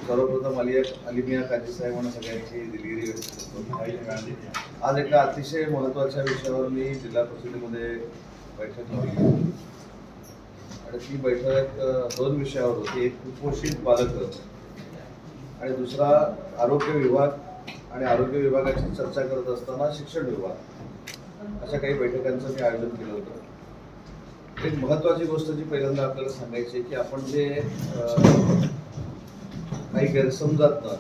सर्वप्रथम अलिमिया काजी साहेबांना सगळ्यांची दिलगिरी व्यक्त करतो। आज एका अतिशय महत्त्वाच्या विषयावर मी जिल्हा परिषदेमध्ये बैठक लावली आणि ती बैठक दोन विषयावर होती। एक कुपोषित बालक आणि दुसरा आरोग्य विभाग आणि आरोग्य विभागाची चर्चा करत असताना शिक्षण विभाग, अशा काही बैठकांचं मी आयोजन केलं होतं। एक महत्त्वाची गोष्ट जी पहिल्यांदा आपल्याला सांगायची आहे की आपण जे काही गैरसमजातनं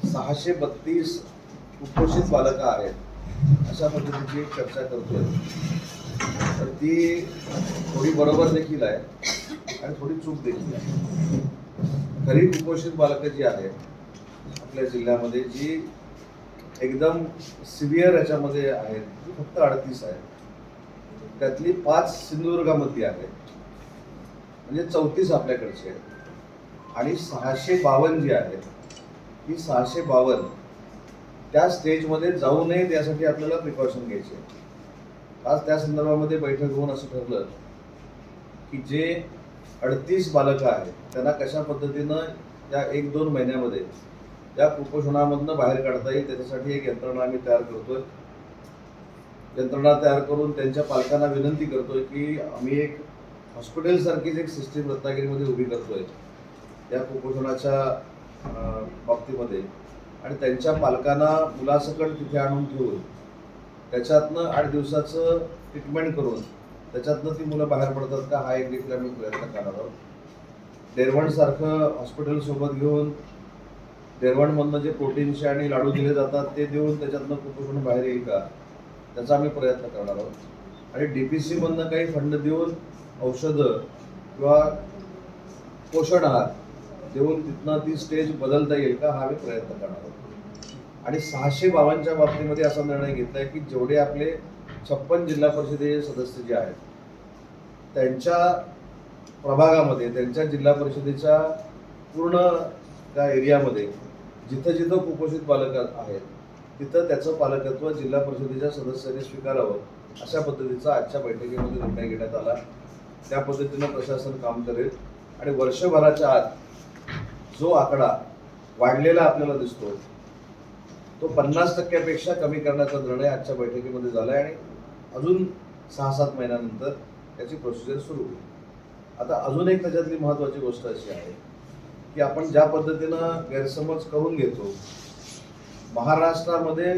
632 कुपोषित बालकं आहेत अशा पद्धतीची चर्चा करतोय, तर ती थोडी बरोबर देखील आहे आणि थोडी चूक देखील आहे। खरी कुपोषित बालकं जी आहेत आपल्या जिल्ह्यामध्ये, जी एकदम सिव्हिअर याच्यामध्ये आहेत, ती फक्त 38 आहेत। त्यातली 5 सिंधुदुर्गामधली आहेत, म्हणजे 34 आपल्याकडचे आहेत आणि 652 जी आहेत ही 652 त्या स्टेजमध्ये जाऊ नयेत यासाठी आपल्याला प्रिकॉशन घ्यायचे। आज त्या संदर्भामध्ये बैठक होऊन असं ठरलं की जे 38 बालकं आहेत त्यांना कशा पद्धतीनं या 1-2 महिन्यामध्ये या कुपोषणामधनं बाहेर काढता येईल त्याच्यासाठी एक यंत्रणा आम्ही तयार करतोय। यंत्रणा तयार करून त्यांच्या पालकांना विनंती करतोय की आम्ही एक हॉस्पिटलसारखीच एक सिस्टीम रत्नागिरीमध्ये उभी करतोय या कुपोषणाच्या बाबतीमध्ये, आणि त्यांच्या पालकांना मुलासकट तिथे आणून ठेवून त्याच्यातनं 8 दिवसाचं ट्रीटमेंट करून त्याच्यातनं ती मुलं बाहेर पडतात का, हा एक देखील आम्ही प्रयत्न करणार आहोत। डेरवणसारखं हॉस्पिटलसोबत घेऊन डेरवणमधनं जे प्रोटीनचे आणि लाडू दिले जातात ते देऊन त्याच्यातनं कुपोषण बाहेर येईल का, त्याचा आम्ही प्रयत्न करणार आहोत। आणि DPC मधनं काही फंड देऊन औषधं किंवा पोषण आहार देऊन तिथनं ती स्टेज बदलता येईल का, हा आम्ही प्रयत्न करणार आहोत। आणि 652च्या बाबतीमध्ये असा निर्णय घेतला आहे की जेवढे आपले 56 जिल्हा परिषदेचे सदस्य जे आहेत त्यांच्या प्रभागामध्ये, त्यांच्या जिल्हा परिषदेच्या पूर्ण त्या एरियामध्ये जिथं जिथं कुपोषित बालक आहेत तिथं त्याचं पालकत्व जिल्हा परिषदेच्या सदस्यांनी स्वीकारावं, अशा पद्धतीचा आजच्या बैठकीमध्ये निर्णय घेण्यात आला। त्या पद्धतीनं प्रशासन काम करेल आणि वर्षभराच्या आत जो आकडा वाढलेला आपल्याला दिसतो तो 50% कमी करण्याचा निर्णय आजच्या बैठकीमध्ये झाला आहे आणि अजून 6-7 महिन्यानंतर त्याची प्रोसिजर सुरू होईल। आता अजून एक त्याच्यातली महत्त्वाची गोष्ट अशी आहे की आपण ज्या पद्धतीनं गैरसमज करून घेतो, महाराष्ट्रामध्ये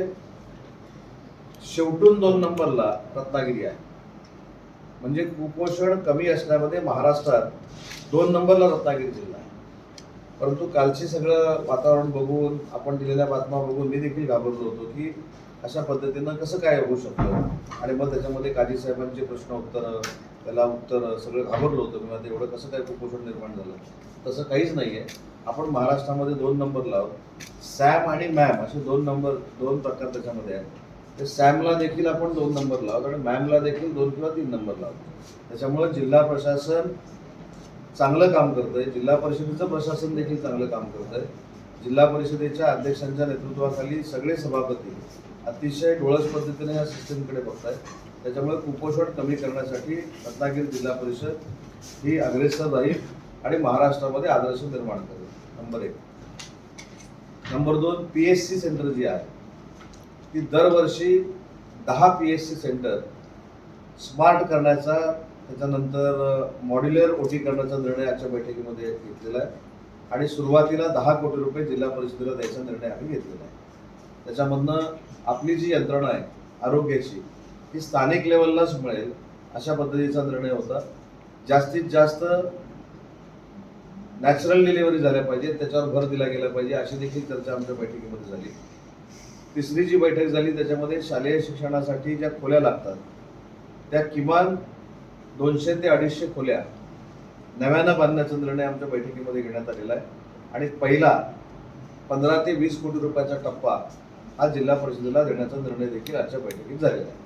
शेवटून 2 नंबरला रत्नागिरी आहे, म्हणजे कुपोषण कमी असण्यामध्ये महाराष्ट्रात 2 नंबरला रत्नागिरी जिल्हा आहे। परंतु कालची सगळं वातावरण बघून, आपण दिलेल्या बातम्या बघून मी देखील घाबरलो होतो की अशा पद्धतीनं कसं काय होऊ शकतं, आणि मग त्याच्यामध्ये काजी साहेबांचे प्रश्न उत्तरं, त्याला उत्तरं, सगळं घाबरलो होतं किंवा ते एवढं कसं काय कुपोषण निर्माण झालं। तसं काहीच नाही आहे। आपण महाराष्ट्रामध्ये 2 नंबरला आहोत। सॅम आणि मॅम असे 2 प्रकार त्याच्यामध्ये आहेत। ते सॅमला देखील आपण 2 नंबरला आहोत आणि मॅमला देखील 2 किंवा 3 नंबरला आहोत। त्याच्यामुळे जिल्हा प्रशासन चांगलं काम करतंय, जिल्हा परिषदेचं प्रशासन देखील चांगलं काम करतंय। जिल्हा परिषदेच्या अध्यक्षांच्या नेतृत्वाखाली सगळे सभापती अतिशय डोळस पद्धतीने या सिस्टीमकडे बघतायत। त्याच्यामुळे कुपोषण कमी करण्यासाठी रत्नागिरी जिल्हा परिषद ही अग्रेसर राहील आणि महाराष्ट्रामध्ये आदर्श निर्माण करेल, नंबर 1। नंबर 2, PSC सेंटर जी आहे ती दरवर्षी 10 PSC सेंटर स्मार्ट करण्याचा, त्याच्यानंतर मॉड्युलर OT करण्याचा निर्णय आजच्या बैठकीमध्ये घेतलेला आहे आणि सुरुवातीला 10 कोटी रुपये जिल्हा परिषदेला द्यायचा निर्णय आम्ही घेतलेला आहे। त्याच्यामधनं आपली जी यंत्रणा आहे आरोग्याची ती स्थानिक लेवललाच मिळेल अशा पद्धतीचा निर्णय होता। जास्तीत जास्त नॅचरल डिलिव्हरी झाल्या पाहिजे, त्याच्यावर भर दिला गेला पाहिजे, अशी देखील चर्चा आमच्या बैठकीमध्ये झाली। तिसरी जी बैठक झाली त्याच्यामध्ये शालेय शिक्षणासाठी ज्या खोल्या लागतात त्या किमान 200 ते 250 खोल्या नव्यानं बांधण्याचा निर्णय आमच्या बैठकीमध्ये घेण्यात आलेला आहे आणि पहिला 15 ते 20 कोटी रुपयाचा टप्पा हा जिल्हा परिषदेला देण्याचा निर्णय देखील आजच्या बैठकीत झालेला आहे।